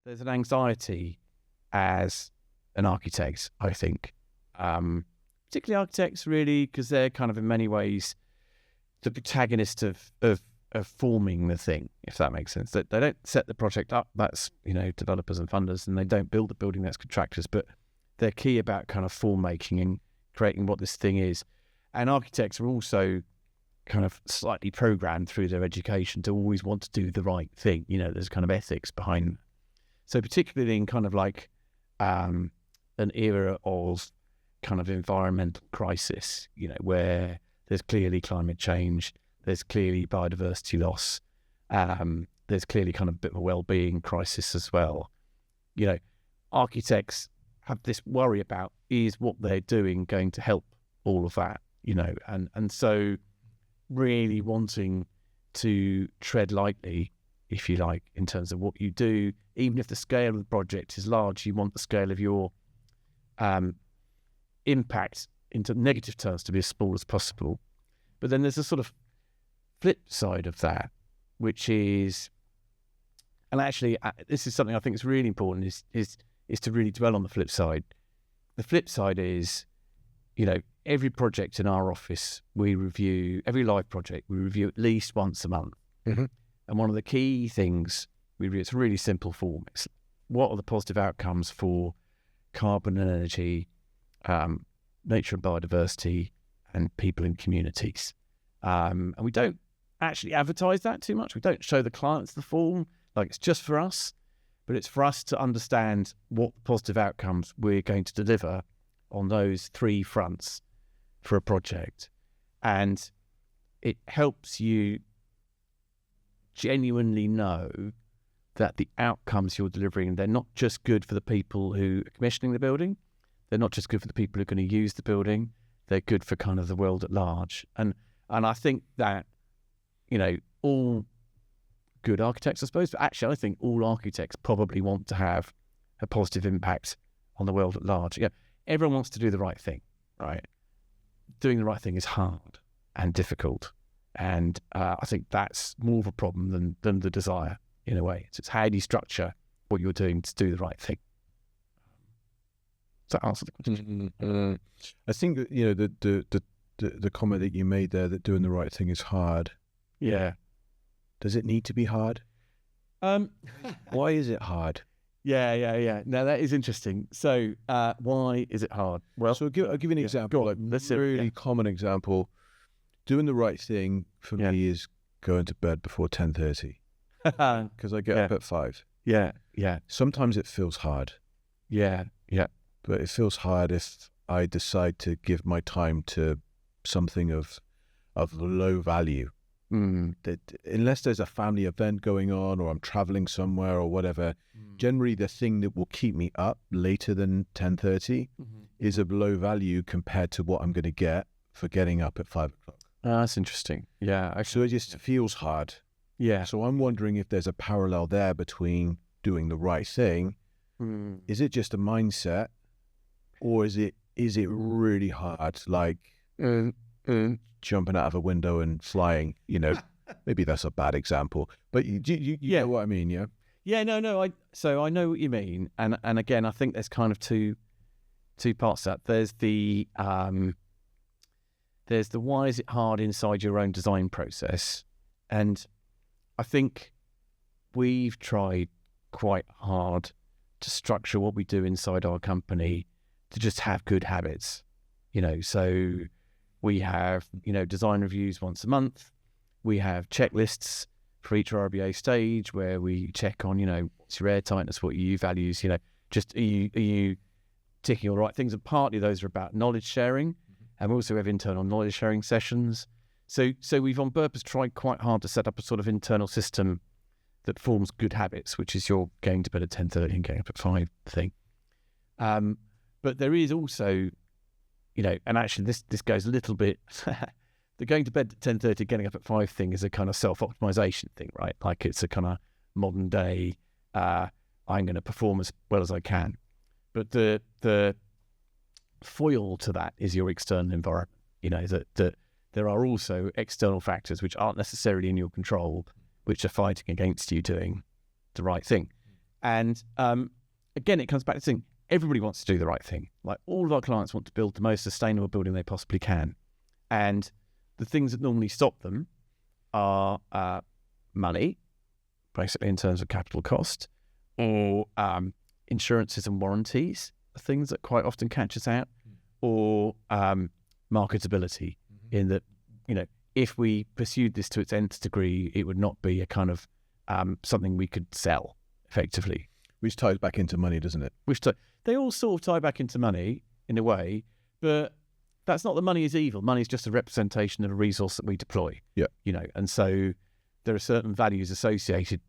there's an anxiety as an architect, I think, particularly architects really, because they're kind of in many ways the protagonist of forming the thing, if that makes sense. That they don't set the project up, that's, developers and funders, and they don't build the building, that's contractors, but they're key about kind of form making and creating what this thing is. And architects are also kind of slightly programmed through their education to always want to do the right thing. There's kind of ethics behind. So particularly in kind of like an era of kind of environmental crisis, where there's clearly climate change, there's clearly biodiversity loss, there's clearly kind of a bit of a well-being crisis as well. Architects have this worry about, is what they're doing going to help all of that, and so really wanting to tread lightly, if you like, in terms of what you do. Even if the scale of the project is large, you want the scale of your impact into negative terms to be as small as possible. But then there's a sort of flip side of that, which is, and actually this is something I think is really important, is to really dwell on the flip side. The flip side is, every project in our office we review, every live project we review at least once a month. Mm-hmm. And one of the key things we review, it's a really simple form. It's what are the positive outcomes for carbon and energy, nature and biodiversity, and people in communities. And we don't actually advertise that too much. We don't show the clients the form, like it's just for us, but it's for us to understand what positive outcomes we're going to deliver on those three fronts for a project. And it helps you genuinely know that the outcomes you're delivering, they're not just good for the people who are commissioning the building, they're not just good for the people who are going to use the building, they're good for kind of the world at large. And I think that, all good architects, I suppose, but actually I think all architects probably want to have a positive impact on the world at large. Everyone wants to do the right thing, right? Doing the right thing is hard and difficult. And I think that's more of a problem than the desire, in a way. So it's how do you structure what you're doing to do the right thing? Does that answer the question? Mm-hmm. I think that, the comment that you made there, that doing the right thing is hard. Yeah. Does it need to be hard? Why is it hard? Yeah. Now that is interesting. So why is it hard? Well, so I'll give you an example. Go on. Like really common example. Doing the right thing for me is going to bed before 10:30 because I get up at 5. Yeah. Sometimes it feels hard. Yeah. But it feels hard if I decide to give my time to something of low value. That unless there's a family event going on or I'm traveling somewhere or whatever, generally the thing that will keep me up later than 10:30 is of low value compared to what I'm going to get for getting up at 5 o'clock. That's interesting. Yeah. Actually, so it just feels hard. Yeah. So I'm wondering if there's a parallel there between doing the right thing. Is it just a mindset, or is it really hard, like jumping out of a window and flying? Maybe that's a bad example, but you know what I mean, yeah? Yeah, no. I know what you mean, and again, I think there's kind of two parts to that. There's the why is it hard inside your own design process, and I think we've tried quite hard to structure what we do inside our company to just have good habits, so we have, design reviews once a month. We have checklists for each RBA stage where we check on, what's your air tightness, what are your values, just are you ticking all the right things? And partly those are about knowledge sharing. And we also have internal knowledge sharing sessions. So we've on purpose tried quite hard to set up a sort of internal system that forms good habits, which is your going to bed at 10:30 and getting up at 5 thing. But there is also, and actually this goes a little bit, the going to bed at 10:30, getting up at 5 thing is a kind of self-optimization thing, right? Like it's a kind of modern day, I'm going to perform as well as I can. But the foil to that is your external environment, that there are also external factors which aren't necessarily in your control, which are fighting against you doing the right thing. And again, it comes back to saying everybody wants to do the right thing. Like all of our clients want to build the most sustainable building they possibly can. And the things that normally stop them are money, basically in terms of capital cost, or insurances and warranties, things that quite often catch us out, or marketability, in that, if we pursued this to its nth degree, it would not be a kind of something we could sell effectively. Which ties back into money, doesn't it? They all sort of tie back into money in a way, but that's not that money is evil. Money is just a representation of a resource that we deploy. Yeah. And so there are certain values associated,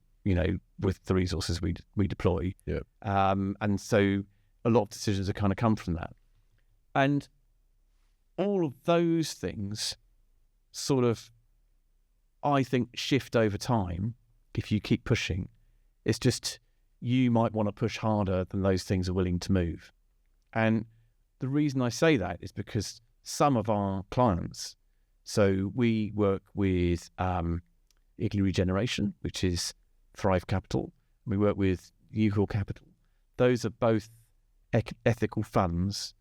with the resources we deploy. Yeah. And so a lot of decisions have kind of come from that. And all of those things sort of, I think, shift over time if you keep pushing. It's just you might want to push harder than those things are willing to move. And the reason I say that is because some of our clients, so we work with Italy Regeneration, which is Thrive Capital. We work with Eucor Capital. Those are both ethical funds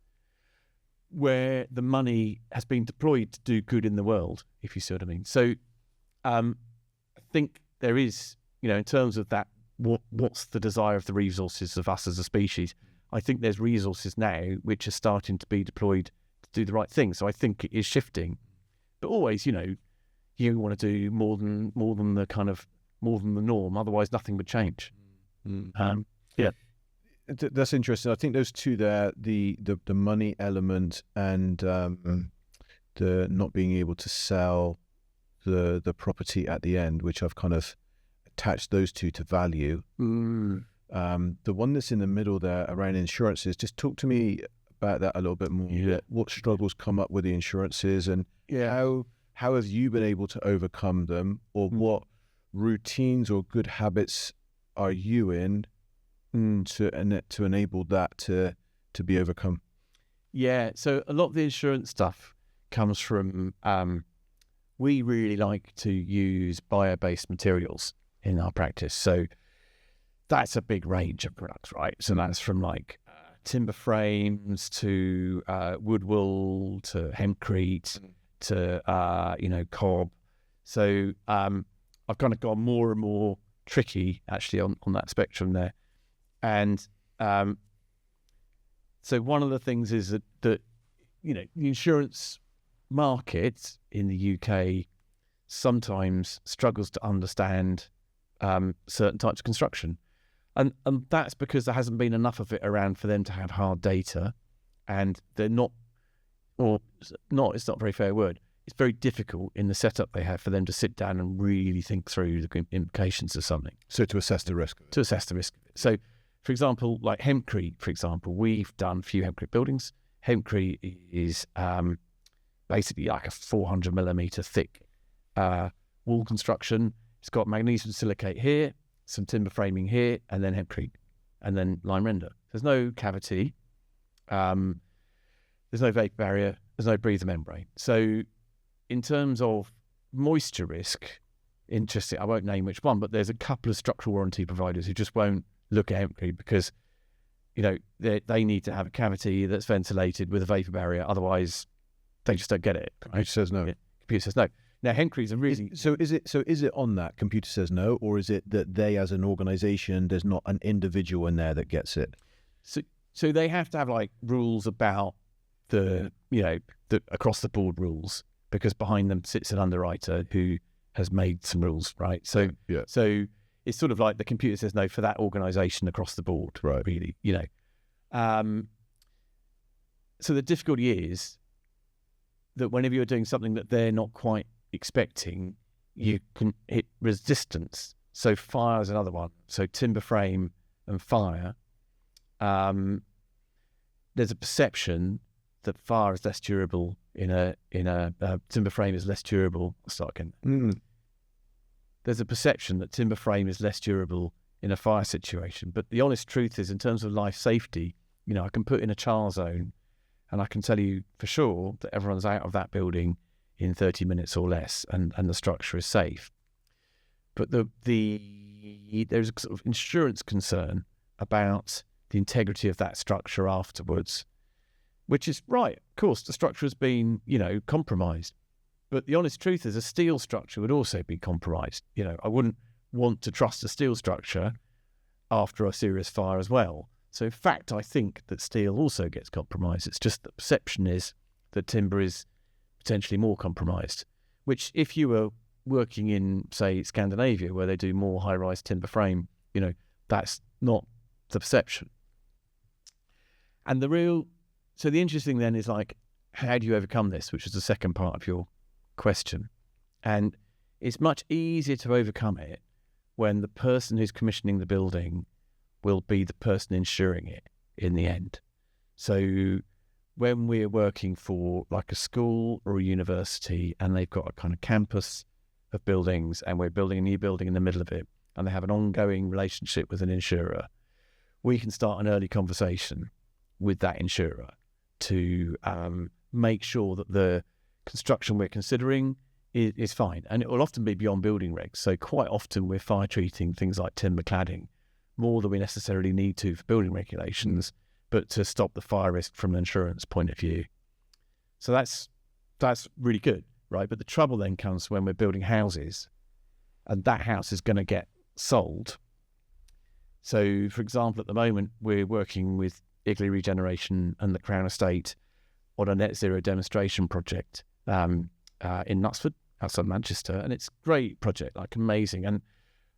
where the money has been deployed to do good in the world, if you see what I mean. So I think there is, in terms of that, what's the desire of the resources of us as a species? I think there's resources now which are starting to be deployed to do the right thing. So I think it is shifting, but always, you want to do more than the norm. Otherwise, nothing would change. Yeah, that's interesting. I think those two there, the money element and the not being able to sell the property at the end, which I've kind of attach those two to value. The one that's in the middle there around insurances, just talk to me about that a little bit more. Yeah. What struggles come up with the insurances, and how have you been able to overcome them, or what routines or good habits are you in to enable that to be overcome? Yeah, so a lot of the insurance stuff comes from, we really like to use bio-based materials in our practice. So that's a big range of products, right? So that's from like timber frames to wood wool to hempcrete to cob. So I've kind of gone more and more tricky actually on that spectrum there. And so one of the things is that the insurance market in the UK sometimes struggles to understand certain types of construction. And that's because there hasn't been enough of it around for them to have hard data, and they're not, it's not a very fair word. It's very difficult in the setup they have for them to sit down and really think through the implications of something. So to assess the risk. To assess the risk. So, for example, like hempcrete, we've done a few hempcrete buildings. Hempcrete is basically like a 400 millimeter thick wall construction. It's got magnesium silicate here, some timber framing here, and then hempcrete, and then lime render. There's no cavity, there's no vapor barrier, there's no breather membrane. So in terms of moisture risk, interesting, I won't name which one, but there's a couple of structural warranty providers who just won't look at hempcrete because, they need to have a cavity that's ventilated with a vapor barrier. Otherwise, they just don't get it. Computer says no. Yeah. Computer says no. Now, hempcrete's a really... So is it on that computer says no, or is it that they as an organisation, there's not an individual in there that gets it? So they have to have like rules about the across the board rules, because behind them sits an underwriter who has made some rules, right? So it's sort of like the computer says no for that organisation across the board, right? Really, So the difficulty is that whenever you're doing something that they're not quite expecting, you can hit resistance. So fire is another one. So timber frame and fire, there's a perception that fire is less durable in a timber frame is less durable. There's a perception that timber frame is less durable in a fire situation, but the honest truth is, in terms of life safety, I can put in a char zone, and I can tell you for sure that everyone's out of that building in 30 minutes or less, and the structure is safe. But the there's a sort of insurance concern about the integrity of that structure afterwards, which is right. Of course, the structure has been, compromised. But the honest truth is a steel structure would also be compromised. I wouldn't want to trust a steel structure after a serious fire as well. So in fact, I think that steel also gets compromised. It's just the perception is that timber is potentially more compromised, which if you were working in, say, Scandinavia, where they do more high-rise timber frame, that's not the perception. And so the interesting then is like, how do you overcome this, which is the second part of your question. And it's much easier to overcome it when the person who's commissioning the building will be the person insuring it in the end. So when we're working for like a school or a university and they've got a kind of campus of buildings and we're building a new building in the middle of it and they have an ongoing relationship with an insurer, we can start an early conversation with that insurer to make sure that the construction we're considering is fine. And it will often be beyond building regs. So quite often we're fire treating things like timber cladding more than we necessarily need to for building regulations, but to stop the fire risk from an insurance point of view. So that's really good, right? But the trouble then comes when we're building houses and that house is going to get sold. So for example, at the moment, we're working with Igloo Regeneration and the Crown Estate on a net zero demonstration project in Knutsford, outside Manchester. And it's a great project, like amazing. And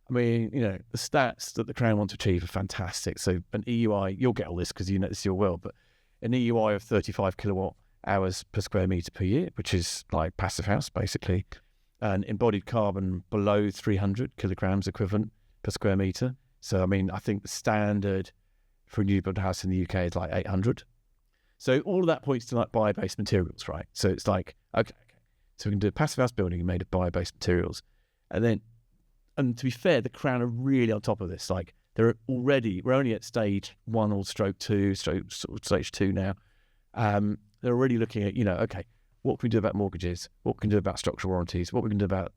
I mean, the stats that the Crown want to achieve are fantastic. So an EUI, you'll get all this because this is your world, but an EUI of 35 kilowatt hours per square metre per year, which is like passive house, basically. And embodied carbon below 300 kilograms equivalent per square metre. So, I mean, I think the standard for a new build house in the UK is like 800. So all of that points to like bio-based materials, right? So it's like, okay. So we can do a passive house building made of bio-based materials. And to be fair, the Crown are really on top of this. Like we're only at stage 1 or stroke 2, stage 2 now. They're already looking at, okay, what can we do about mortgages? What can we do about structural warranties? What we can do about,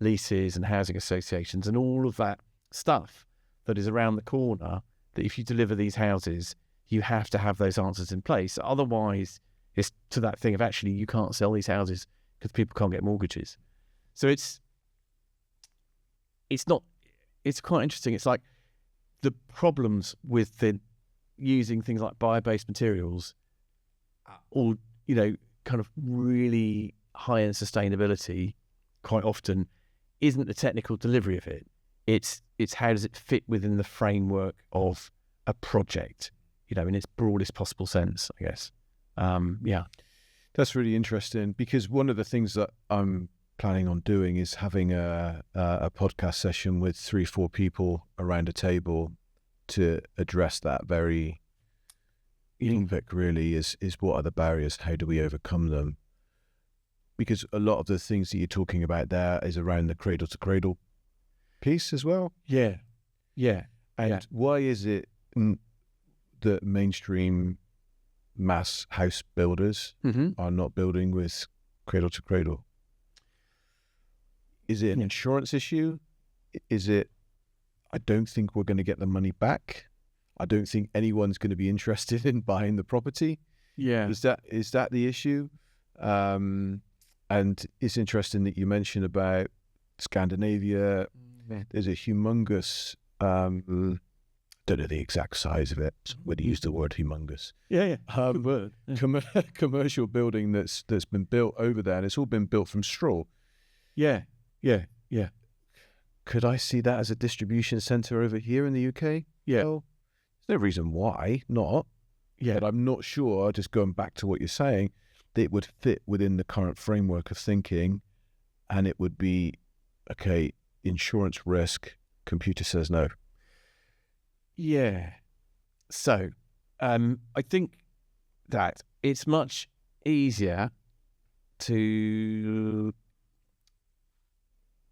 leases and housing associations and all of that stuff that is around the corner, that if you deliver these houses, you have to have those answers in place. Otherwise, it's to that thing of actually you can't sell these houses because people can't get mortgages. So it's quite interesting. It's like the problems with using things like bio-based materials or, kind of really high in sustainability quite often isn't the technical delivery of it. It's how does it fit within the framework of a project, in its broadest possible sense, I guess. Yeah. That's really interesting because one of the things that I'm planning on doing is having a podcast session with 3-4 people around a table to address that very topic really is what are the barriers? How do we overcome them? Because a lot of the things that you're talking about there is around the cradle to cradle piece as well. Yeah. And why is it that mainstream mass house builders are not building with cradle to cradle? Is it an insurance issue? Is it, I don't think we're going to get the money back. I don't think anyone's going to be interested in buying the property. Yeah. Is that the issue? And it's interesting that you mentioned about Scandinavia. There's a humongous, don't know the exact size of it. Would use the word humongous. Yeah. Good word. Yeah. Commercial building that's been built over there, and it's all been built from straw. Yeah. Could I see that as a distribution centre over here in the UK? Yeah. Well, there's no reason why not. Yeah. But I'm not sure, just going back to what you're saying, that it would fit within the current framework of thinking, and it would be, okay, insurance risk, computer says no. Yeah. So, I think that it's much easier to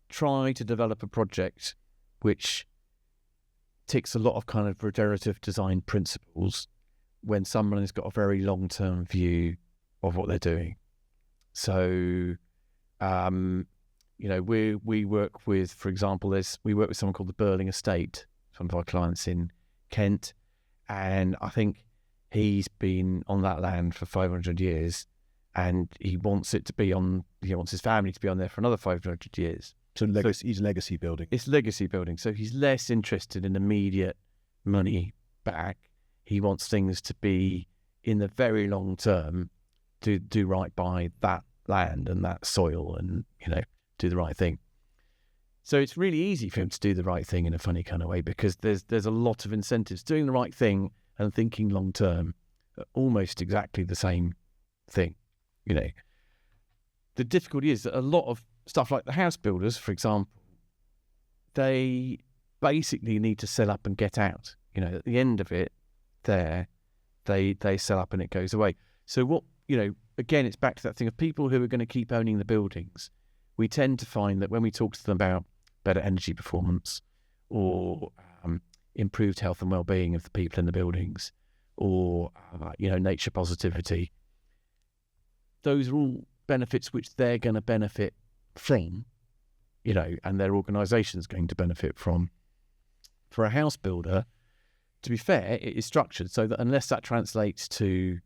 try to develop a project which ticks a lot of kind of regenerative design principles when someone has got a very long-term view of what they're doing. So, we work with, for example, we work with someone called the Burling Estate, one of our clients in Kent, and I think he's been on that land for 500 years, and he wants his family to be on there for another 500 years. So he's legacy building. It's legacy building. So he's less interested in immediate money back. He wants things to be in the very long term, to do right by that land and that soil, and do the right thing. So it's really easy for him to do the right thing in a funny kind of way, because there's a lot of incentives. Doing the right thing and thinking long term are almost exactly the same thing. The difficulty is that a lot of stuff like the house builders, for example, they basically need to sell up and get out. At the end of it, they sell up and it goes away. So what, again, it's back to that thing of people who are going to keep owning the buildings. We tend to find that when we talk to them about better energy performance, or improved health and well-being of the people in the buildings, or nature positivity, those are all benefits which they're going to benefit from, and their organisation's going to benefit from. For a house builder, to be fair, it is structured so that unless that translates to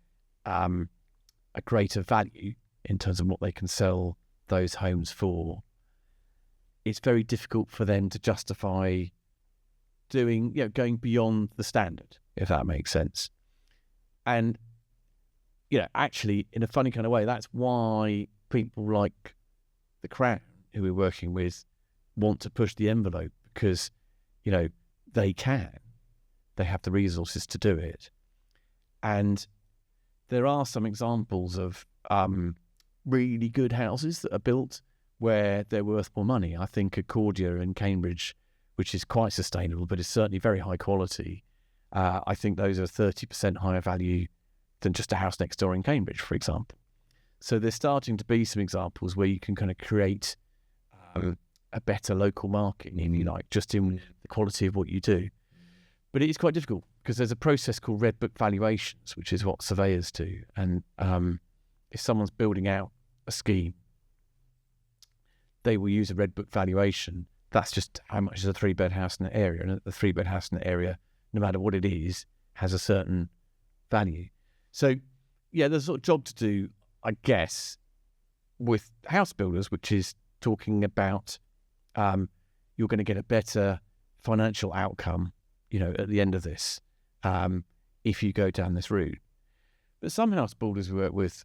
a greater value in terms of what they can sell those homes for, it's very difficult for them to justify going beyond the standard, if that makes sense. And actually, in a funny kind of way, that's why people like the Crown, who we're working with, want to push the envelope, because they have the resources to do it. And there are some examples of really good houses that are built where they're worth more money. I think Accordia in Cambridge, which is quite sustainable, but is certainly very high quality. I think those are 30% higher value than just a house next door in Cambridge, for example. So there's starting to be some examples where you can kind of create a better local market, if you like, just in the quality of what you do. But it is quite difficult, because there's a process called Red Book valuations, which is what surveyors do. And if someone's building out a scheme, they will use a Red Book valuation. That's just how much is a 3-bed house in the area. And a 3-bed house in the area, no matter what it is, has a certain value. So, there's a sort of job to do, I guess, with house builders, which is talking about you're going to get a better financial outcome, at the end of this, if you go down this route. But some house builders we work with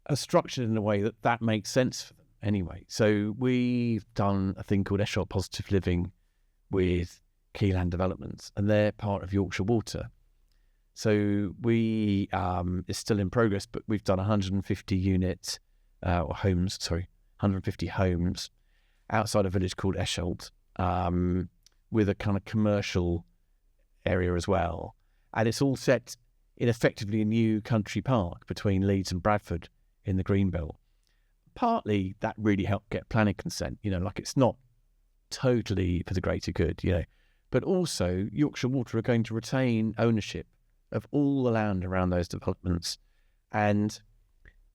are structured in a way that makes sense for them anyway. So we've done a thing called Eschol Positive Living with Keyland Developments, and they're part of Yorkshire Water. So we, it's still in progress, but we've done 150 homes outside a village called Eschol, with a kind of commercial area as well. And it's all set in effectively a new country park between Leeds and Bradford in the Greenbelt. Partly that really helped get planning consent, it's not totally for the greater good, but also Yorkshire Water are going to retain ownership of all the land around those developments. And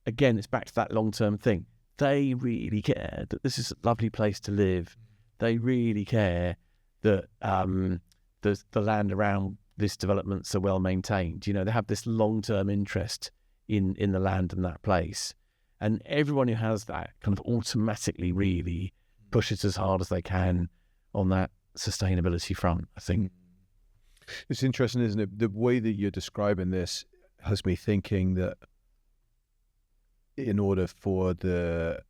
again, it's back to that long-term thing. They really care that this is a lovely place to live. They really care that the land around this developments are well maintained. They have this long-term interest in the land and that place. And everyone who has that kind of automatically really pushes as hard as they can on that sustainability front, I think. It's interesting, isn't it? The way that you're describing this has me thinking that in order for the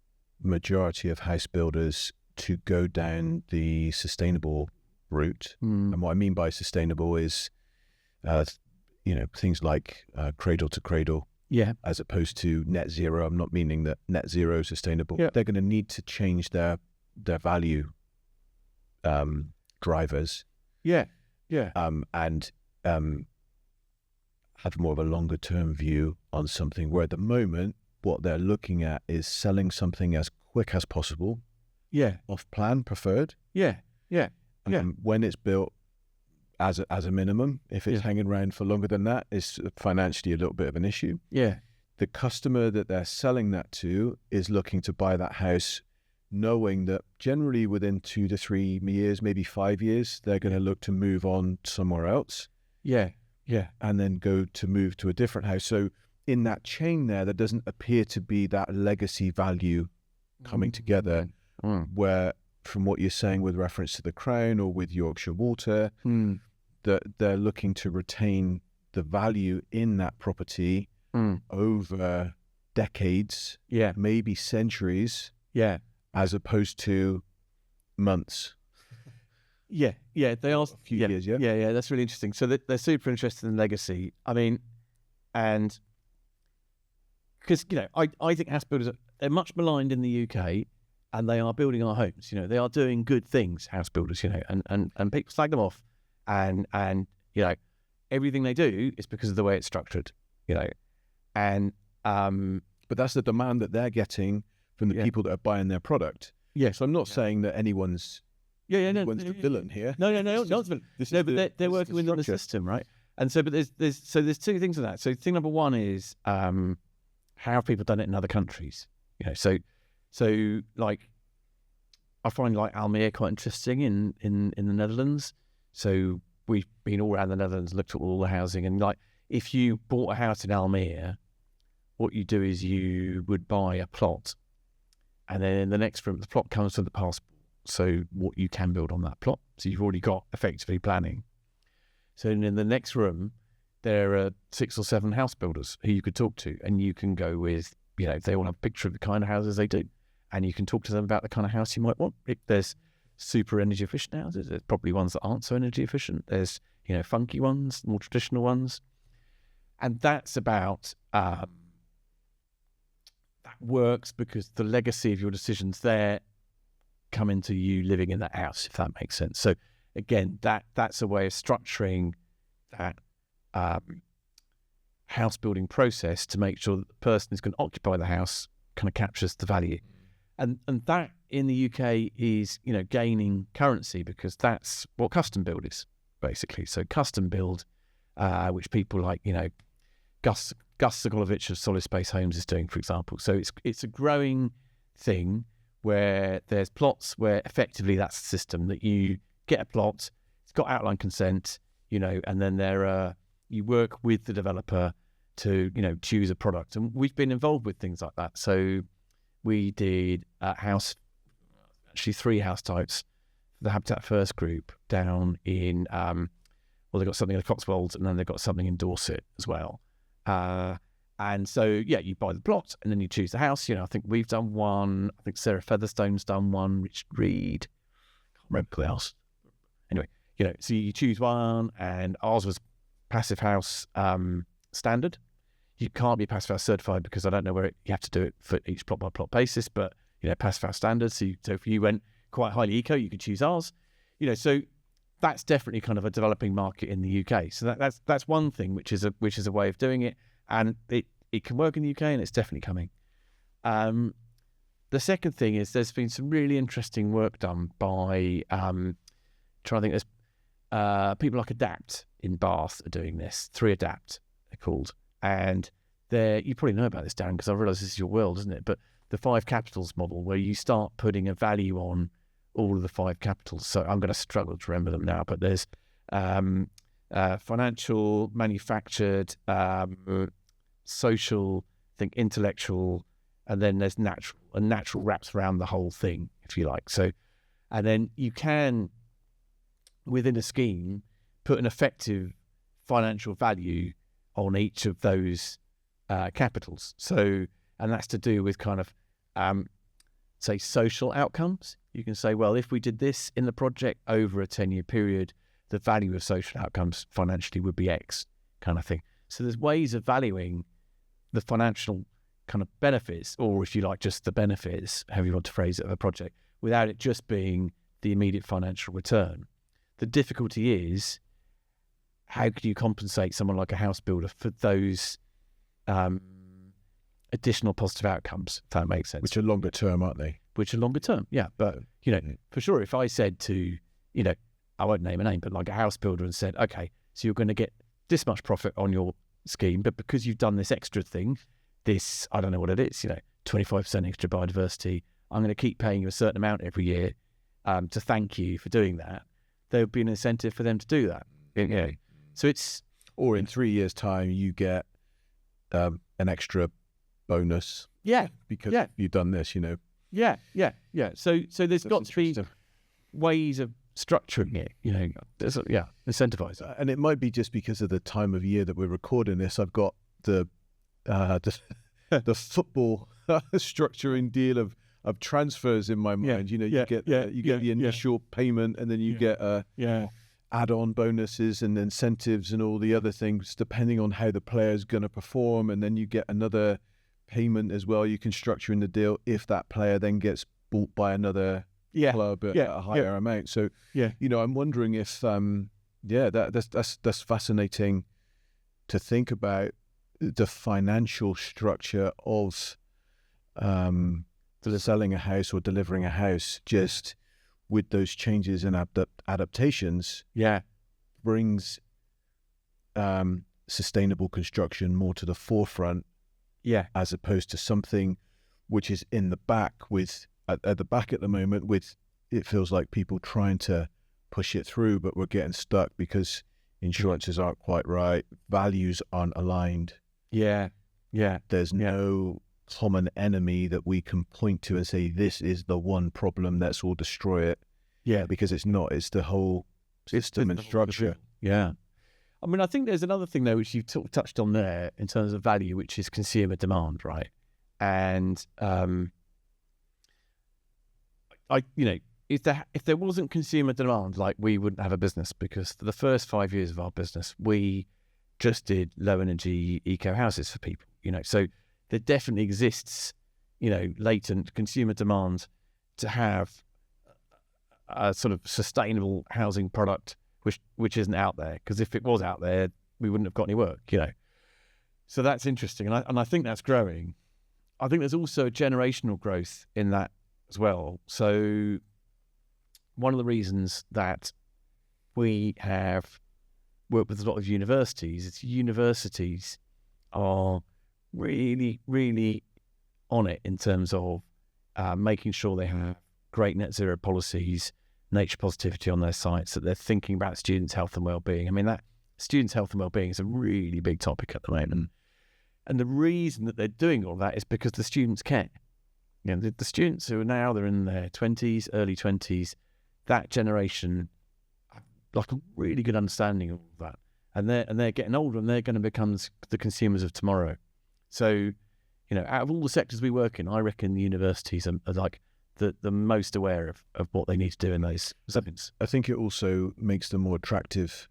majority of house builders to go down the sustainable route, and what I mean by sustainable is, things like cradle to cradle, as opposed to net zero. I'm not meaning that net zero is sustainable. Yeah. They're going to need to change their value drivers. And have more of a longer term view on something, where at the moment what they're looking at is selling something as quick as possible. Off plan preferred. When it's built, as a minimum, if it's hanging around for longer than that, it's financially a little bit of an issue. The customer that they're selling that to is looking to buy that house knowing that generally within 2 to 3 years, maybe 5 years, they're going to look to move on somewhere else. Yeah. And then move to a different house. So in that chain there doesn't appear to be that legacy value coming together, where from what you're saying with reference to the Crown or with Yorkshire Water, that they're looking to retain the value in that property over decades, maybe centuries, as opposed to months. Yeah, they are a few years. Yeah, that's really interesting. So they're super interested in legacy. I mean, and because I think house builders they're much maligned in the UK, and they are building our homes. They are doing good things, house builders. And people slag them off, and everything they do is because of the way it's structured. And but that's the demand that they're getting from the people that are buying their product. So I'm not saying that anyone's the villain here. No, not the villain. But they're working within the system, right? And so, but there's two things of that. So thing number one is how have people done it in other countries? So like I find like Almere quite interesting in the Netherlands. So we've been all around the Netherlands, looked at all the housing, and like if you bought a house in Almere, what you do is you would buy a plot, and then in the next room, the plot comes with the passport. So what you can build on that plot. So you've already got effectively planning. So in the next room, there are 6 or 7 house builders who you could talk to, and you can go with, if they all have a picture of the kind of houses they do, and you can talk to them about the kind of house you might want. There's super energy efficient houses. There's probably ones that aren't so energy efficient. There's, funky ones, more traditional ones. And that's about, that works because the legacy of your decisions there come into you living in that house, if that makes sense. So again, that's a way of structuring that house building process to make sure that the person who's going to occupy the house kind of captures the value. And that in the UK is, gaining currency because that's what custom build is, basically. So custom build, which people like, Gus Sokolovich of Solid Space Homes is doing, for example. So it's a growing thing where there's plots where effectively that's the system that you get a plot, it's got outline consent, and then you work with the developer to, choose a product. And we've been involved with things like that. So we did actually 3 house types, the Habitat First group down in, they've got something in the Cotswolds, and then they've got something in Dorset as well. And so, you buy the plot and then you choose the house. I think we've done one. I think Sarah Featherstone's done one, Richard Reed. I can't remember who else. Anyway, so you choose one, and ours was Passive House standard. You can't be Passive House certified because I don't know where you have to do it for each plot by plot basis, but, Passive House standard. So if you went quite highly eco, you could choose ours. So that's definitely kind of a developing market in the UK. So that's one thing, which is a way of doing it. And it can work in the UK, and it's definitely coming. The second thing is there's been some really interesting work done by, trying to think, there's people like Adapt in Bath are doing this. 3Adapt, they're called. And you probably know about this, Darren, because I realise this is your world, isn't it? But the 5 capitals model, where you start putting a value on all of the 5 capitals. So I'm going to struggle to remember them now, but there's financial, manufactured, social, I think intellectual, and then there's natural. And natural wraps around the whole thing, if you like. So, and then you can, within a scheme, put an effective financial value on each of those capitals. So, and that's to do with kind of, say, social outcomes. You can say, well, if we did this in the project over a 10-year period, the value of social outcomes financially would be X, kind of thing. So there's ways of valuing the financial kind of benefits, or if you like, just the benefits, however you want to phrase it, of a project, without it just being the immediate financial return. The difficulty is, how can you compensate someone like a house builder for those additional positive outcomes, if that makes sense? Which are longer term, aren't they? Which are longer term, yeah. But, for sure, if I said to, I won't name a name, but like a house builder, and said, okay, so you're going to get this much profit on your scheme, but because you've done this extra thing, this, I don't know what it is, 25% extra biodiversity, I'm going to keep paying you a certain amount every year to thank you for doing that, there would be an incentive for them to do that. You know? So it's... Or in 3 years' time, you get an extra bonus. Yeah. Because you've done this, you know. Yeah. So there's got to be ways of structuring it, you know. Incentivize it. And it might be just because of the time of year that we're recording this. I've got the football structuring deal of transfers in my mind. You know, you get the initial payment, and then you get add-on bonuses and incentives and all the other things depending on how the player's going to perform, and then you get another payment as well. You can structure in the deal if that player then gets bought by another club at a higher amount. So you know, I'm wondering if that's fascinating to think about the financial structure of selling a house or delivering a house, just with those changes and adaptations, brings sustainable construction more to the forefront, as opposed to something which is in the back at the back at the moment, with it feels like people trying to push it through, but we're getting stuck because insurances aren't quite right, values aren't aligned. There's no common enemy that we can point to and say, this is the one problem, let's all destroy it. Because it's not. It's the whole system and structure. I mean, I think there's another thing though, which you've touched on there in terms of value, which is consumer demand, right? And if there wasn't consumer demand, like, we wouldn't have a business, because for the first 5 years of our business, we just did low energy eco houses for people, you know. So there definitely exists, you know, latent consumer demand to have a sort of sustainable housing product, which isn't out there, because if it was out there, we wouldn't have got any work, you know. So that's interesting, and I think that's growing. I think there's also a generational growth in that as well. So one of the reasons that we have worked with a lot of universities is universities are really, really on it in terms of making sure they have great net zero policies, nature positivity on their sites, that they're thinking about students' health and well-being. I mean, that students' health and well-being is a really big topic at the moment. And the reason that they're doing all that is because the students care. You know, the students who are now, they're in their 20s, early 20s, that generation, like a really good understanding of all that. And they're getting older, and they're going to become the consumers of tomorrow. So, you know, out of all the sectors we work in, I reckon the universities are like the most aware of what they need to do in those settings. I think it also makes them more attractive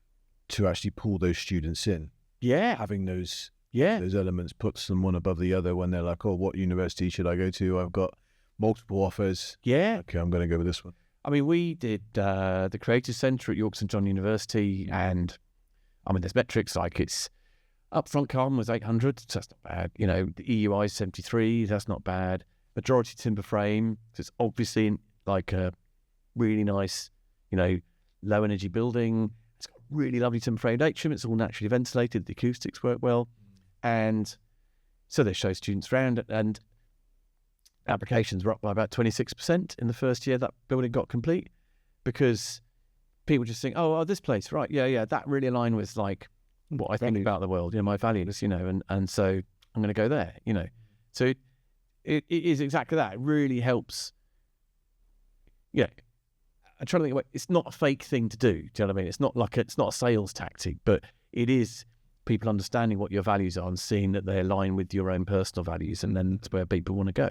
to actually pull those students in. Having those elements puts them one above the other when they're like, oh, what university should I go to? I've got multiple offers. Okay, I'm going to go with this one. I mean, we did the Creative Centre at York St John University, and I mean, there's metrics like it's upfront carbon was 800, so that's not bad. You know, the EUI is 73, that's not bad. Majority timber frame, so it's obviously like a really nice, you know, low energy building. It's got really lovely timber framed atrium. It's all naturally ventilated. The acoustics work well. And so they show students around, and applications were up by about 26% in the first year that building got complete, because people just think, oh, this place, right, that really aligned with like what I think about the world, you know, my values, you know, and so I'm going to go there, you know. So it is exactly that. It really helps. I'm trying to think, it's not a fake thing to do. Do you know what I mean? It's not a sales tactic, but it is people understanding what your values are and seeing that they align with your own personal values, and then it's where people want to go.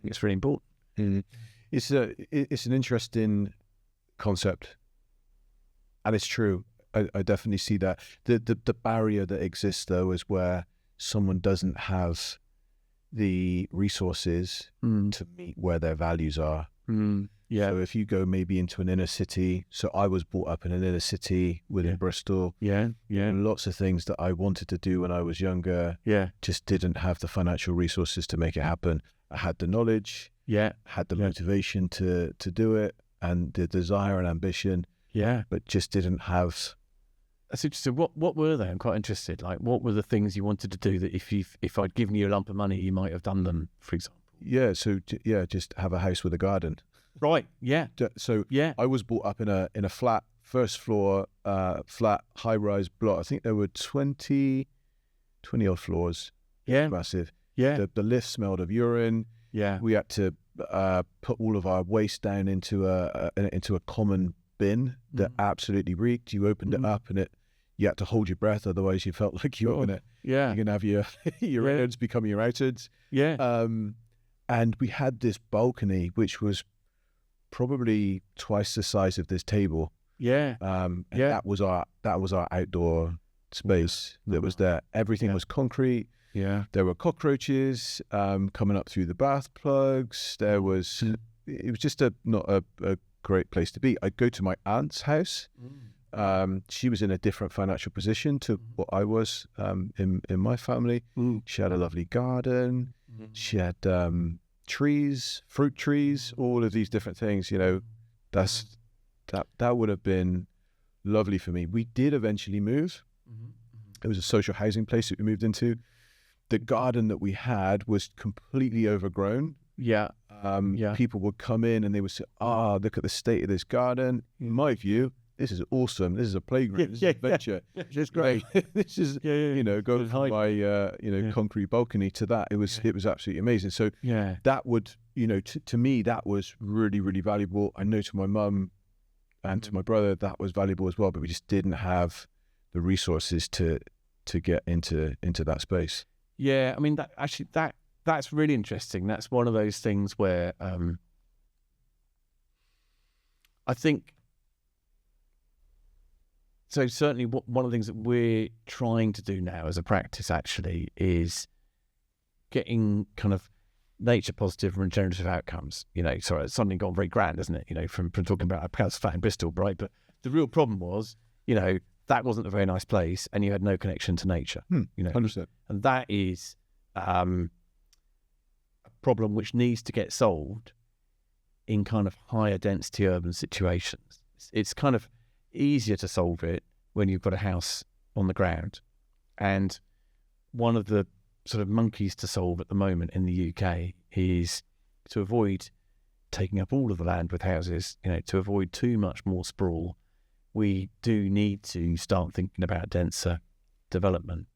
It's really important. It's an interesting concept, and it's true. I definitely see that. The barrier that exists though is where someone doesn't have the resources to meet where their values are. So if you go maybe into an inner city, so I was brought up in an inner city within Bristol. Lots of things that I wanted to do when I was younger. Just didn't have the financial resources to make it happen. I had the knowledge. Had the motivation to do it, and the desire and ambition. But just didn't have. That's interesting. What were they? I'm quite interested. Like, what were the things you wanted to do that if I'd given you a lump of money, you might have done them, for example? Just have a house with a garden. Right. Yeah. So Yeah. I was brought up in a flat, first floor, flat, high rise block. I think there were 20 odd floors. Yeah. Massive. Yeah. The lift smelled of urine. Yeah. We had to put all of our waste down into a common bin that absolutely reeked. You opened it up and you had to hold your breath, otherwise you felt like you were gonna have your innards become your outards. Yeah. And we had this balcony which was probably twice the size of this table. Yeah. And that was our outdoor space that was there. Everything was concrete. Yeah. There were cockroaches coming up through the bath plugs. It was just not a great place to be. I'd go to my aunt's house. She was in a different financial position to what I was in my family. She had a lovely garden. She had trees, fruit trees, all of these different things. That would have been lovely for me. We did eventually move. It was a social housing place that we moved into. The garden that we had was completely overgrown. Yeah. People would come in and they would say, look at the state of this garden. In my view, this is awesome. This is a playground. This is adventure. It's great. This is, go from my, concrete balcony to that. It was absolutely amazing. So that would, to me, that was really, really valuable. I know to my mum and to my brother, that was valuable as well, but we just didn't have the resources to get into that space. Yeah, I mean, that's really interesting. That's one of those things where I think, so certainly one of the things that we're trying to do now as a practice actually is getting kind of nature positive and regenerative outcomes. Sorry, it's something gone very grand, isn't it? From talking about a house flat in Bristol, right? But the real problem was, that wasn't a very nice place and you had no connection to nature. 100%. And that is a problem which needs to get solved in kind of higher density urban situations. It's kind of easier to solve it when you've got a house on the ground. And one of the sort of monkeys to solve at the moment in the UK is to avoid taking up all of the land with houses, to avoid too much more sprawl. We do need to start thinking about denser development.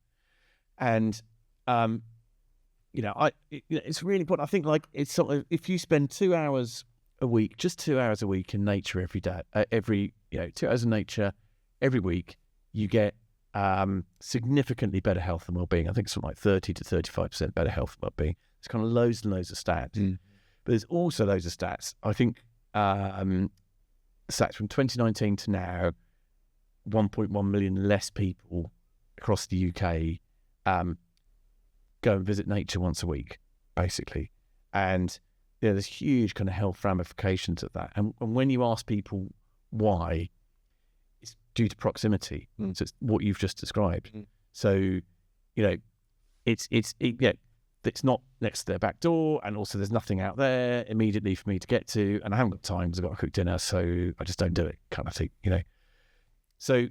And, it's really important. I think it's sort of, if you spend 2 hours a week, just 2 hours a week in nature every day, 2 hours in nature every week, you get significantly better health and well-being. I think it's something like 30 to 35% better health and well-being. There's kind of loads and loads of stats. But there's also loads of stats. I think stats from 2019 to now, 1.1 million less people across the UK go and visit nature once a week, basically. And there's huge kind of health ramifications of that. And when you ask people why, it's due to proximity. So it's what you've just described. So, it's not next to their back door, and also there's nothing out there immediately for me to get to, and I haven't got time because I've got to cook dinner, so I just don't do it, kind of thing, So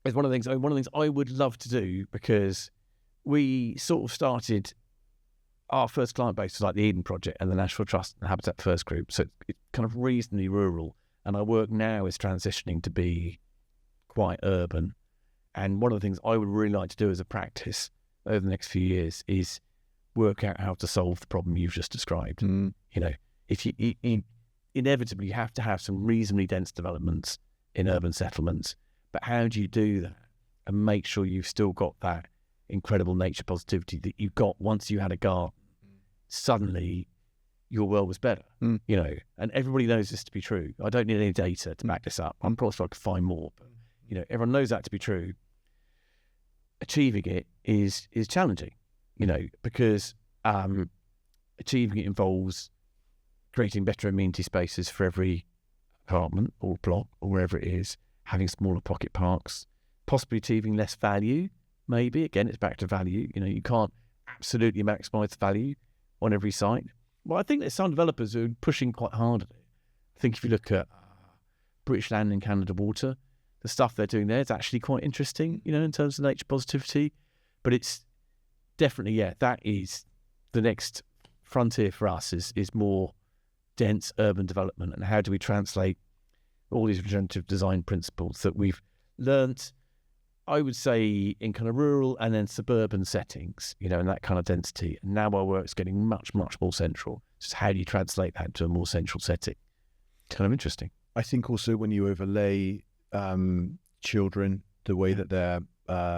it's one of the things I would love to do, because we sort of started, our first client base was like the Eden Project and the National Trust and Habitat First Group, so it's kind of reasonably rural, and our work now is transitioning to be quite urban. And one of the things I would really like to do as a practice over the next few years is work out how to solve the problem you've just described. If you inevitably have to have some reasonably dense developments in urban settlements, but how do you do that and make sure you've still got that incredible nature positivity that you got once you had a garden? Suddenly your world was better, and everybody knows this to be true. I don't need any data to back this up. I'm probably sure I could find more, but everyone knows that to be true. Achieving it is challenging, because achieving it involves creating better amenity spaces for every apartment or block or wherever it is, having smaller pocket parks, possibly achieving less value, maybe. Again, it's back to value. You can't absolutely maximise the value on every site. Well, I think there's some developers who are pushing quite hard at it. I think if you look at British Land and Canada Water, the stuff they're doing there is actually quite interesting, in terms of nature positivity. But it's definitely, that is the next frontier for us is more dense urban development, and how do we translate all these regenerative design principles that we've learnt, I would say, in kind of rural and then suburban settings, you know, in that kind of density. And now our work's getting much, much more central. Just how do you translate that to a more central setting? It's kind of interesting. I think also when you overlay children, the way that their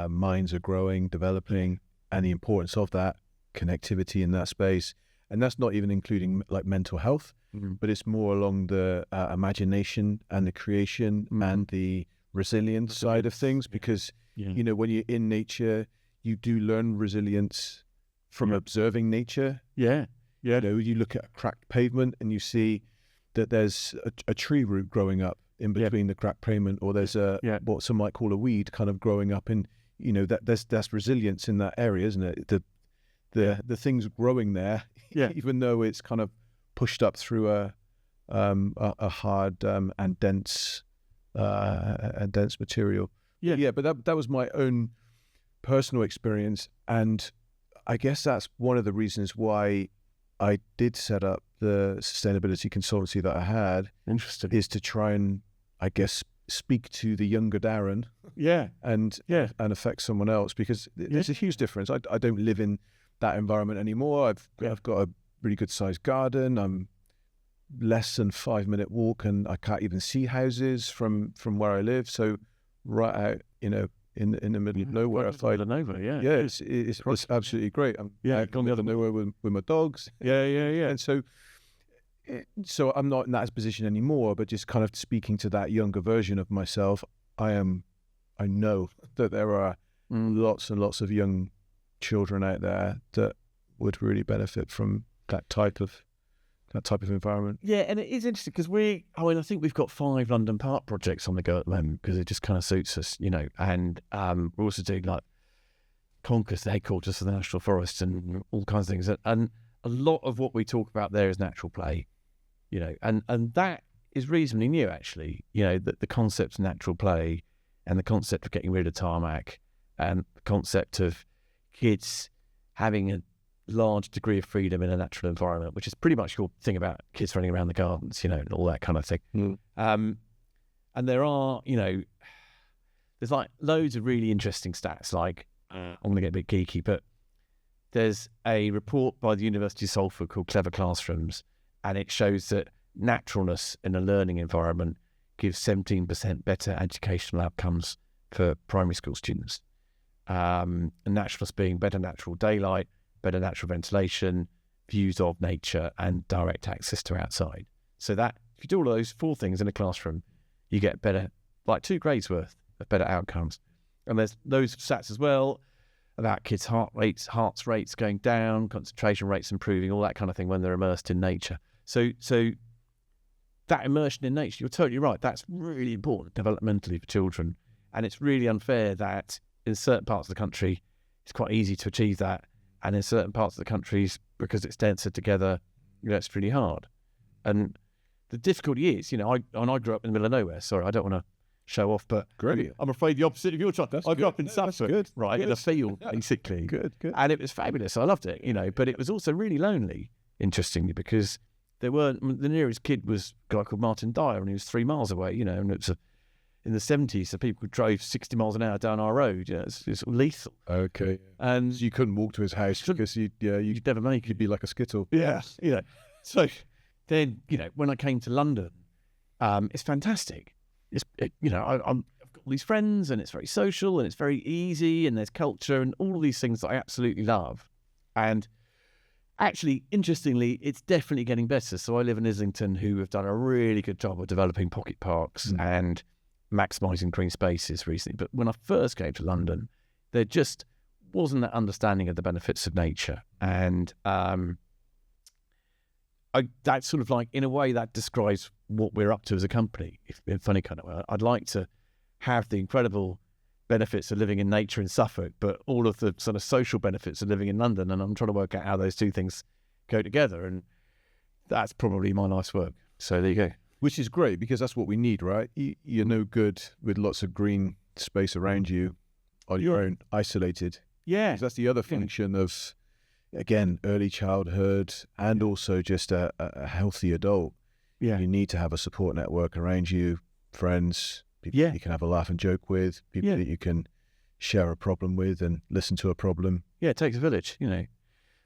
minds are growing, developing, and the importance of that connectivity in that space, and that's not even including like mental health, but it's more along the imagination and the creation and the resilience side of things, because you know, when you're in nature, you do learn resilience from observing nature. You know, you look at a cracked pavement and you see that there's a tree root growing up in between the cracked pavement, or there's what some might call a weed kind of growing up in, you know, that's resilience in that area, isn't it? The things growing there, even though it's kind of pushed up through a hard and dense material. But that was my own personal experience, and I guess that's one of the reasons why I did set up the sustainability consultancy that I had. Interesting. Is to try and, I guess, speak to the younger Darren and affect someone else, because there's a huge difference. I don't live in that environment anymore. I've got a really good sized garden. I'm less than 5-minute walk, and I can't even see houses from where I live. So right out, you know, in the middle of nowhere. It's absolutely great. I'm out in the middle of nowhere with my dogs. And so I'm not in that position anymore, but just kind of speaking to that younger version of myself, I know that there are lots and lots of young children out there that would really benefit from that type of environment. Yeah, and it is interesting because I think we've got 5 London Park projects on the go at the moment, because it just kind of suits us, you know. And we're also doing like Conquest, the headquarters for the National Forest, and all kinds of things. And a lot of what we talk about there is natural play, you know, and that is reasonably new, actually. You know, the concept of natural play, and the concept of getting rid of tarmac, and the concept of kids having a large degree of freedom in a natural environment, which is pretty much your thing about kids running around the gardens, you know, and all that kind of thing. And there are, you know, there's like loads of really interesting stats. Like, I'm going to get a bit geeky, but there's a report by the University of Salford called Clever Classrooms, and it shows that naturalness in a learning environment gives 17% better educational outcomes for primary school students. And naturalness being better natural daylight, better natural ventilation, views of nature, and direct access to outside. So that, if you do all of those 4 things in a classroom, you get better, like 2 grades worth of better outcomes. And there's those stats as well about kids' heart rates going down, concentration rates improving, all that kind of thing when they're immersed in nature. So that immersion in nature, you're totally right, that's really important developmentally for children. And it's really unfair that in certain parts of the country, it's quite easy to achieve that. And in certain parts of the countries, because it's denser together, you know, it's really hard. And the difficulty is, you know, I grew up in the middle of nowhere. Sorry, I don't want to show off, but I'm afraid the opposite of your child. I grew up in Suffolk, in a field, basically. Good. And it was fabulous. I loved it, you know, but it was also really lonely, interestingly, because the nearest kid was a guy called Martin Dyer, and he was 3 miles away, you know, and it was in the 70s, so people drove 60 miles an hour down our road. You know, it's lethal. Okay. And so you couldn't walk to his house because you'd never make it. You'd be like a skittle. Yeah, you know. So then, you know, when I came to London, it's fantastic. I've got all these friends, and it's very social, and it's very easy, and there's culture, and all of these things that I absolutely love. And actually, interestingly, it's definitely getting better. So I live in Islington, who have done a really good job of developing pocket parks and maximising green spaces recently. But when I first came to London, there just wasn't that understanding of the benefits of nature. And that's sort of like, in a way, that describes what we're up to as a company, in a funny kind of way. I'd like to have the incredible benefits of living in nature in Suffolk, but all of the sort of social benefits of living in London, and I'm trying to work out how those 2 things go together, and that's probably my life's work. So there you go. Which is great, because that's what we need, right? You're no good with lots of green space around you on your own, isolated. Yeah. That's the other function of, again, early childhood and also just a healthy adult. Yeah. You need to have a support network around you, friends, people you can have a laugh and joke with, people that you can share a problem with and listen to a problem. Yeah, it takes a village,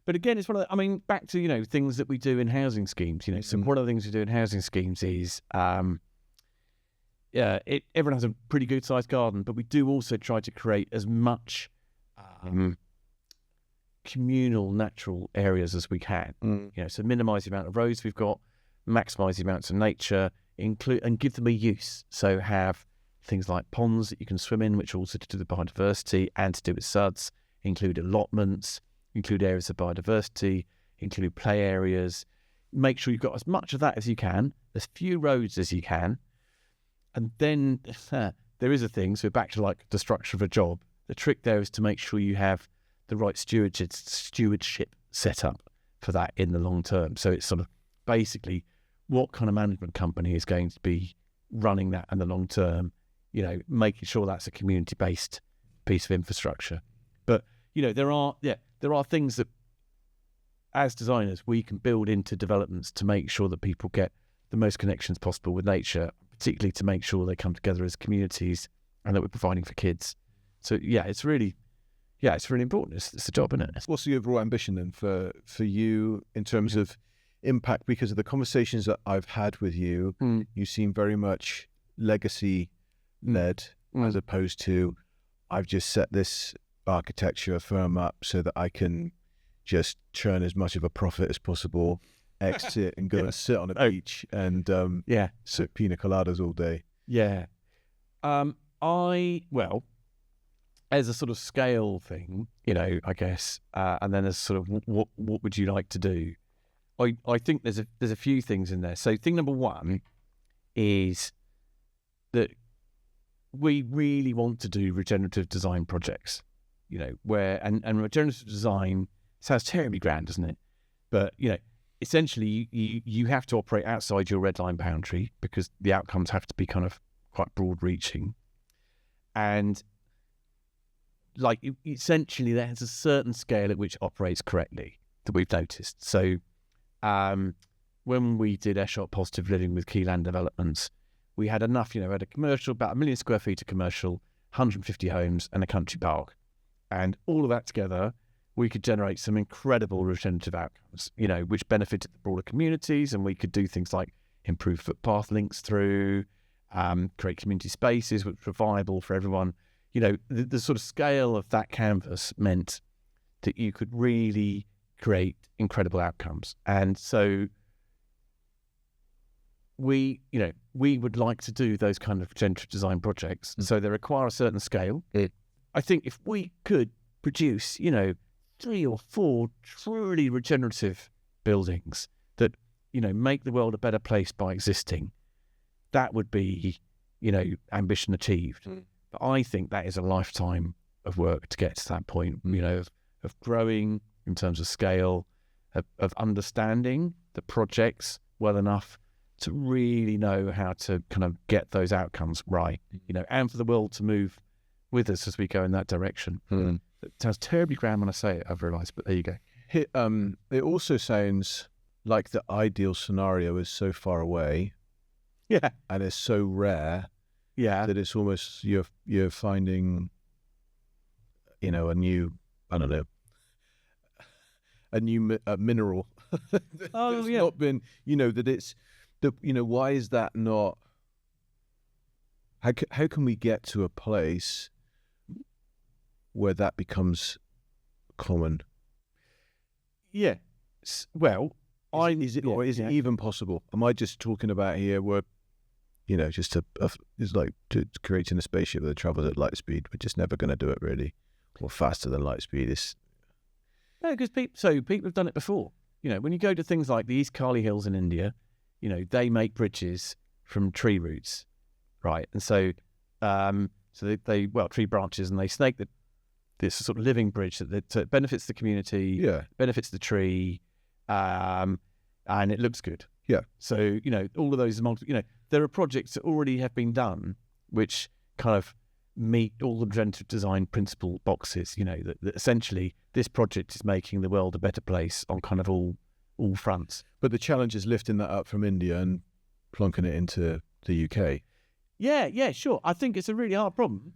But again, it's one of back to, things that we do in housing schemes, So one of the things we do in housing schemes is, everyone has a pretty good sized garden, but we do also try to create as much communal, natural areas as we can. So minimise the amount of roads we've got, maximise the amounts of nature, and give them a use. So have things like ponds that you can swim in, which are also to do with biodiversity and to do with SUDs, include allotments, include areas of biodiversity, include play areas. Make sure you've got as much of that as you can, as few roads as you can. And then there is a thing, so back to like the structure of a job. The trick there is to make sure you have the right stewardship set up for that in the long term. So it's sort of basically what kind of management company is going to be running that in the long term, making sure that's a community-based piece of infrastructure. But, there are things that as designers we can build into developments to make sure that people get the most connections possible with nature, particularly to make sure they come together as communities and that we're providing for kids. So it's really important. It's a job, isn't it? What's the overall ambition then for you in terms of impact? Because of the conversations that I've had with you, you seem very much legacy-led as opposed to I've just set this architecture firm up so that I can just churn as much of a profit as possible, exit and go and sit on a beach and sip pina coladas all day. Yeah. As a sort of scale thing, I guess, and then as sort of what would you like to do? I think there's a few things in there. So thing number one is that we really want to do regenerative design projects, where and regenerative design sounds terribly grand, doesn't it? But essentially you have to operate outside your red line boundary because the outcomes have to be kind of quite broad reaching, and essentially there's a certain scale at which it operates correctly that we've noticed. So when we did Eshot Positive Living with Keyland Developments, we had enough, we had a commercial, about 1 million square feet of commercial, 150 homes and a country park. And all of that together, we could generate some incredible regenerative outcomes, which benefited the broader communities. And we could do things like improve footpath links through, create community spaces which were viable for everyone. The sort of scale of that canvas meant that you could really create incredible outcomes. And so we would like to do those kind of regenerative design projects. So they require a certain scale. I think if we could produce, 3 or 4 truly regenerative buildings that, make the world a better place by existing, that would be, ambition achieved. But I think that is a lifetime of work to get to that point, of growing in terms of scale, of understanding the projects well enough to really know how to kind of get those outcomes right, and for the world to move with us as we go in that direction. It sounds terribly grand when I say it, I've realised, but there you go. It also sounds like the ideal scenario is so far away, and it's so rare, that it's almost you're finding, a new, I don't know, a new mineral. Not been, that it's why is that not? How can we get to a place where that becomes common? Yeah. Well, is it even possible? Am I just talking about here where, just it's like to creating a spaceship that travels at light speed? We're just never going to do it really, or faster than light speed. No, because people have done it before. When you go to things like the East Kali Hills in India, they make bridges from tree roots, right? And so they tree branches, and they snake this sort of living bridge that benefits the community, benefits the tree, and it looks good. Yeah. So all of those there are projects that already have been done, which kind of meet all the regenerative design principle boxes, that essentially this project is making the world a better place on kind of all fronts. But the challenge is lifting that up from India and plonking it into the UK. Yeah, sure. I think it's a really hard problem.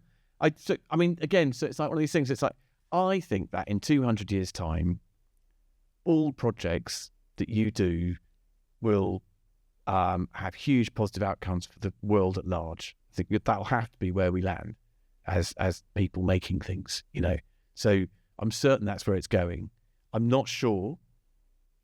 So it's like one of these things. It's like, I think that in 200 years' time, all projects that you do will have huge positive outcomes for the world at large. I think that'll have to be where we land as people making things, So I'm certain that's where it's going. I'm not sure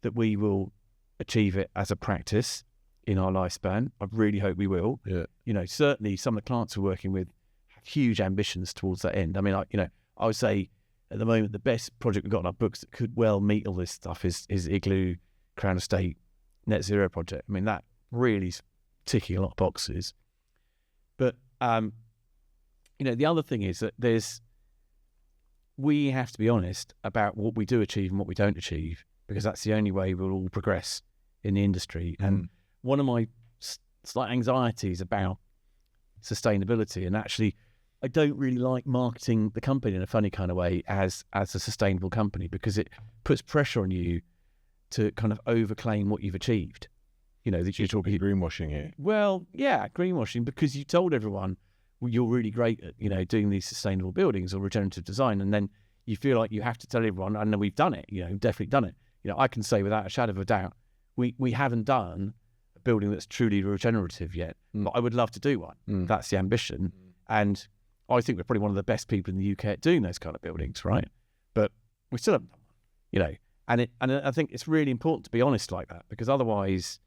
that we will achieve it as a practice in our lifespan. I really hope we will. Yeah. Certainly some of the clients we're working with have huge ambitions towards that end. I mean, I would say at the moment, the best project we've got in our books that could well meet all this stuff is Igloo Crown Estate Net Zero project. I mean, that really is ticking a lot of boxes. But, the other thing is that we have to be honest about what we do achieve and what we don't achieve, because that's the only way we'll all progress in the industry. And one of my slight anxieties about sustainability, and actually I don't really like marketing the company in a funny kind of way as a sustainable company, because it puts pressure on you to kind of overclaim what you've achieved. That you're talking greenwashing here. Well, yeah, greenwashing, because you told everyone, well, you're really great at, doing these sustainable buildings or regenerative design, and then you feel like you have to tell everyone, and we've done it, definitely done it. I can say without a shadow of a doubt, we haven't done a building that's truly regenerative yet, but I would love to do one. That's the ambition. And I think we're probably one of the best people in the UK at doing those kind of buildings, right? But we still haven't done one, And I think it's really important to be honest like that, because otherwise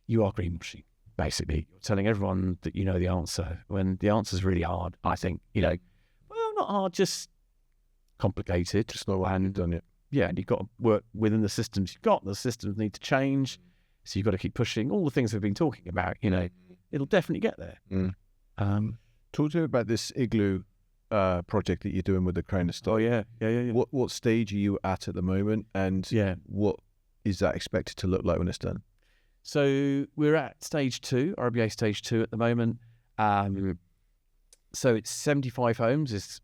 you are greenwashing. Basically, you're telling everyone that you know the answer when the answer's really hard. I think, well, not hard, just complicated. Just not what you've done it. Yeah, and you've got to work within the systems you've got. The systems need to change, so you've got to keep pushing all the things we've been talking about. It'll definitely get there. Talk to me about this Igloo project that you're doing with the Crown Estate. Oh yeah. What stage are you at the moment, and what is that expected to look like when it's done? So we're at stage 2, RBA stage 2 at the moment. So it's 75 homes. It's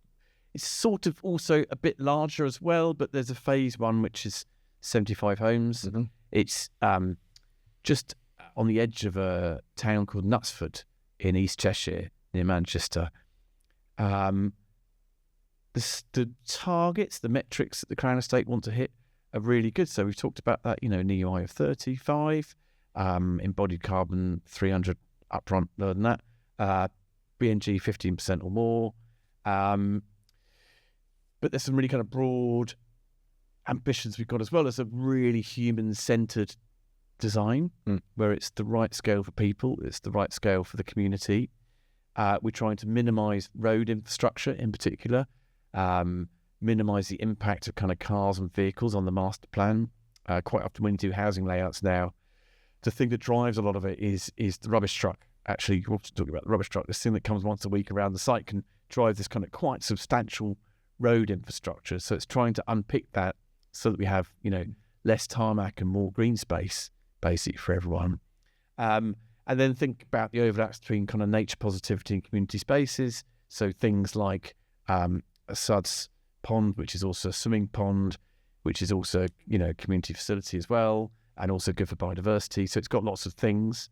sort of also a bit larger as well, but there's a phase 1 which is 75 homes. Mm-hmm. It's just on the edge of a town called Knutsford in East Cheshire, near Manchester. The targets, the metrics that the Crown Estate want to hit are really good. So we've talked about that, an EUI of 35, embodied carbon 300 upfront, more than that, BNG 15% or more. But there's some really kind of broad ambitions we've got as well as a really human-centered design, where it's the right scale for people, it's the right scale for the community. We're trying to minimise road infrastructure in particular, minimise the impact of kind of cars and vehicles on the master plan. Quite often when you do housing layouts now, the thing that drives a lot of it is the rubbish truck. Actually, you're often talking about the rubbish truck. This thing that comes once a week around the site can drive this kind of quite substantial road infrastructure. So it's trying to unpick that so that we have, less tarmac and more green space, basically, for everyone. And then think about the overlaps between kind of nature positivity and community spaces. So things like a Suds pond, which is also a swimming pond, which is also, community facility as well, and also good for biodiversity. So it's got lots of things.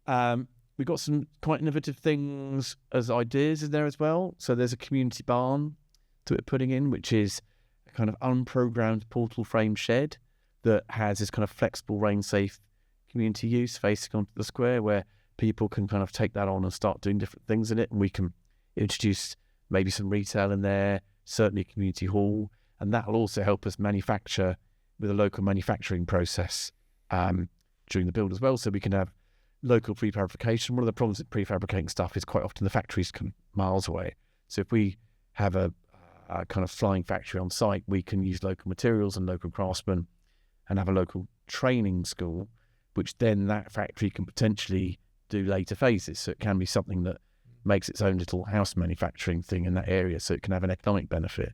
We've got some quite innovative things as ideas in there as well. So there's a community barn that we're putting in, which is a kind of unprogrammed portal frame shed that has this kind of flexible, rain-safe community use facing onto the square, where people can kind of take that on and start doing different things in it. And we can introduce maybe some retail in there, certainly a community hall, and that will also help us manufacture with a local manufacturing process during the build as well, so we can have local prefabrication. One of the problems with prefabricating stuff is quite often the factories come miles away. So if we have a kind of flying factory on site, we can use local materials and local craftsmen and have a local training school, which then that factory can potentially do later phases. So it can be something that makes its own little house manufacturing thing in that area, so it can have an economic benefit.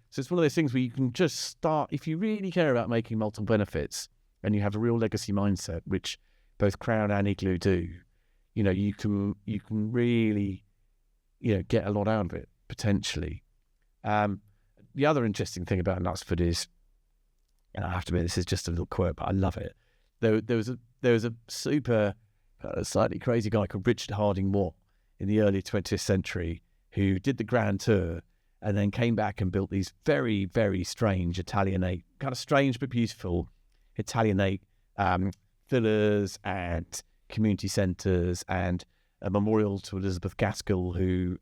So it's one of those things where you can just start, if you really care about making multiple benefits and you have a real legacy mindset, which both Crown and Igloo do, you can really get a lot out of it potentially. The other interesting thing about Knutsford is, and I have to admit this is just a little quirk, but I love it. There was a super slightly crazy guy called Richard Harding Watt in the early 20th century who did the Grand Tour and then came back and built these very, very strange Italianate, kind of strange but beautiful Italianate villas and community centres, and a memorial to Elizabeth Gaskell, who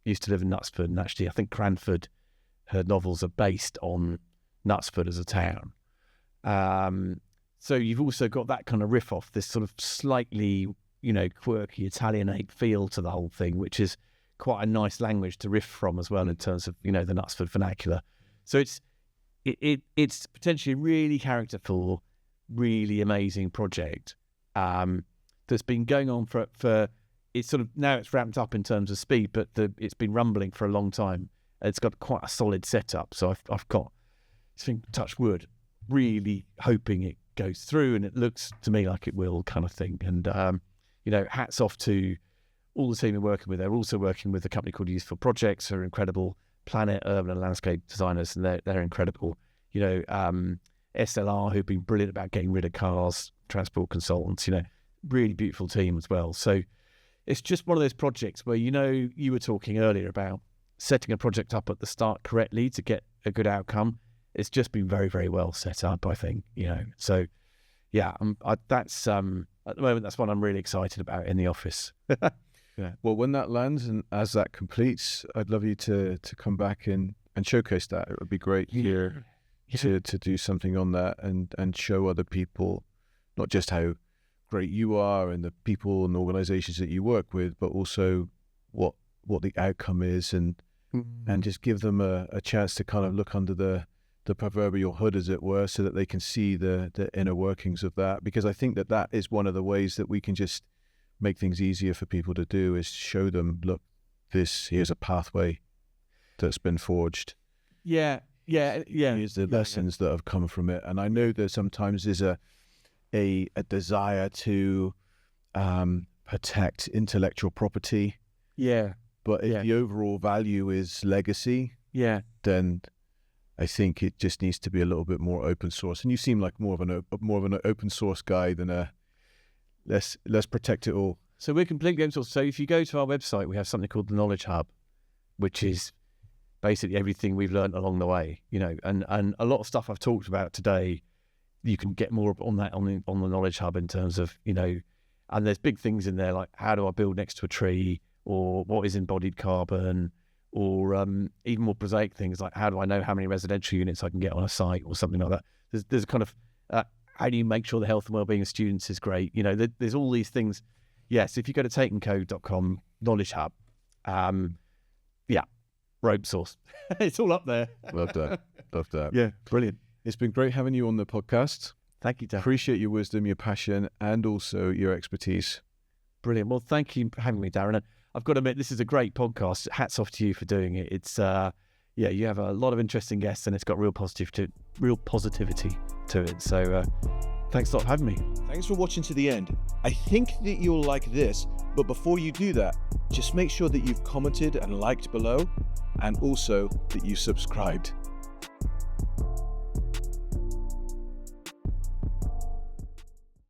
used to live in Knutsford. And actually, I think Cranford, her novels are based on Knutsford as a town. So you've also got that kind of riff off, this sort of slightly, quirky Italianate feel to the whole thing, which is quite a nice language to riff from as well in terms of, the Knutsford vernacular. So it's potentially a really characterful, really amazing project that's been going on for it's sort of, now it's ramped up in terms of speed, but it's been rumbling for a long time. It's got quite a solid setup. So I've got, touch wood, really hoping it goes through, and it looks to me like it will, kind of thing. And, hats off to all the team we're working with. They're also working with a company called Useful Projects, who are incredible planet, urban and landscape designers, and they're incredible. SLR, who've been brilliant about getting rid of cars, transport consultants, really beautiful team as well. So it's just one of those projects where, you were talking earlier about setting a project up at the start correctly to get a good outcome. It's just been very, very well set up, I think, So, yeah, that's at the moment, that's what I'm really excited about in the office. Yeah. Well, when that lands and as that completes, I'd love you to come back and showcase that. It would be great here to do something on that and show other people not just how great you are and the people and organizations that you work with, but also what the outcome is, and just give them a chance to kind of look under the proverbial hood, as it were, so that they can see the inner workings of that. Because I think that is one of the ways that we can just make things easier for people to do, is show them, look, here's a pathway that's been forged. Yeah. Here's the lessons that have come from it. And I know there sometimes is a desire to protect intellectual property. Yeah. But if the overall value is legacy, then I think it just needs to be a little bit more open source. And you seem like more of an open source guy than a let's protect it all. So we're completely open source. So if you go to our website, we have something called the Knowledge Hub, which is basically everything we've learned along the way, and a lot of stuff I've talked about today, you can get more on that on the Knowledge Hub in terms of, and there's big things in there like, how do I build next to a tree, or what is embodied carbon, or even more prosaic things like, how do I know how many residential units I can get on a site, or something like that. There's a kind of how do you make sure the health and well-being of students is great? There's all these things. Yes, if you go to tateandco.com, Knowledge Hub, rope source. It's all up there. Love that. Love that. Yeah, brilliant. It's been great having you on the podcast. Thank you, Dan. Appreciate your wisdom, your passion, and also your expertise. Brilliant. Well, thank you for having me, Darren. I've got to admit, this is a great podcast. Hats off to you for doing it. It's you have a lot of interesting guests, and it's got real positivity to it. So thanks a lot for having me. Thanks for watching to the end. I think that you'll like this, but before you do that, just make sure that you've commented and liked below, and also that you subscribed.